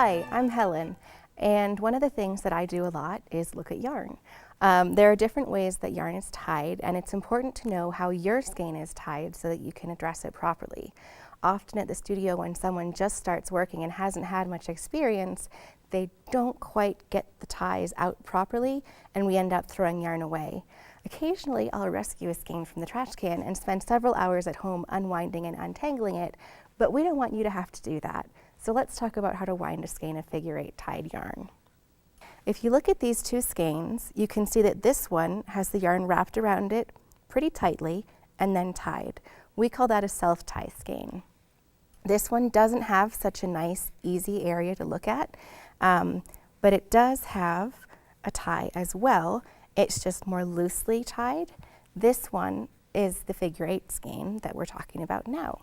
Hi, I'm Helen, and one of the things that I do a lot is look at yarn. There are different ways that yarn is tied, and it's important to know how your skein is tied so that you can address it properly. Often at the studio, when someone just starts working and hasn't had much experience, they don't quite get the ties out properly, and we end up throwing yarn away. Occasionally, I'll rescue a skein from the trash can and spend several hours at home unwinding and untangling it, but we don't want you to have to do that. So let's talk about how to wind a skein of figure-8 tied yarn. If you look at these two skeins, you can see that this one has the yarn wrapped around it pretty tightly and then tied. We call that a self-tie skein. This one doesn't have such a nice, easy area to look at, but it does have a tie as well. It's just more loosely tied. This one is the figure-8 skein that we're talking about now.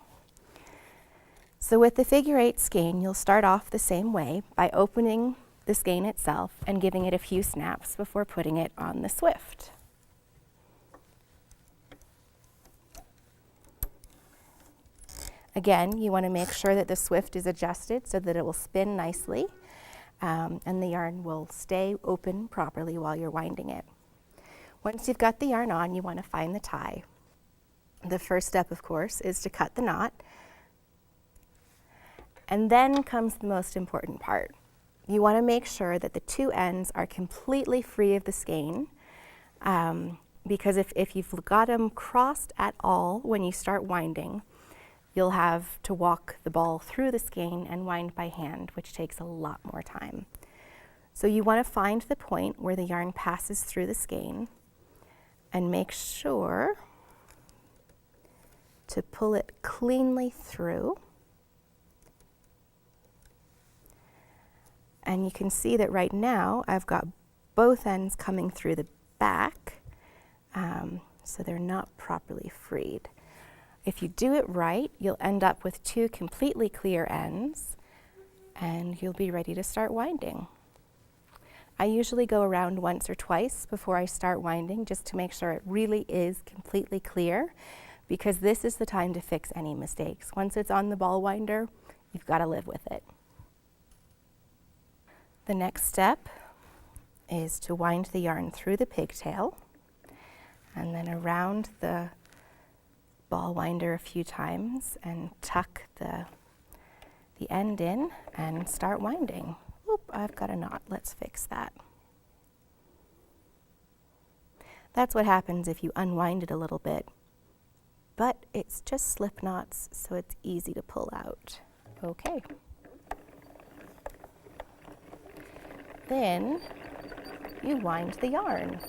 So with the figure-8 skein, you'll start off the same way by opening the skein itself and giving it a few snaps before putting it on the swift. Again, you want to make sure that the swift is adjusted so that it will spin nicely, and the yarn will stay open properly while you're winding it. Once you've got the yarn on, you want to find the tie. The first step, of course, is to cut the knot. And then comes the most important part. You want to make sure that the two ends are completely free of the skein, because if you've got them crossed at all when you start winding, you'll have to walk the ball through the skein and wind by hand, which takes a lot more time. So you want to find the point where the yarn passes through the skein and make sure to pull it cleanly through. And you can see that right now I've got both ends coming through the back, so they're not properly freed. If you do it right, you'll end up with two completely clear ends, and you'll be ready to start winding. I usually go around once or twice before I start winding, just to make sure it really is completely clear, because this is the time to fix any mistakes. Once it's on the ball winder, you've got to live with it. The next step is to wind the yarn through the pigtail and then around the ball winder a few times and tuck the end in and start winding. Oop, I've got a knot. Let's fix that. That's what happens if you unwind it a little bit, but it's just slip knots, so it's easy to pull out. Okay. Then you wind the yarn.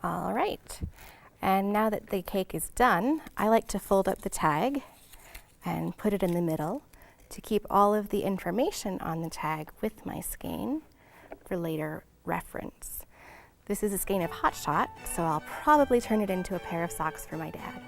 All right, and now that the cake is done, I like to fold up the tag and put it in the middle to keep all of the information on the tag with my skein for later reference. This is a skein of Hot Shot, so I'll probably turn it into a pair of socks for my dad.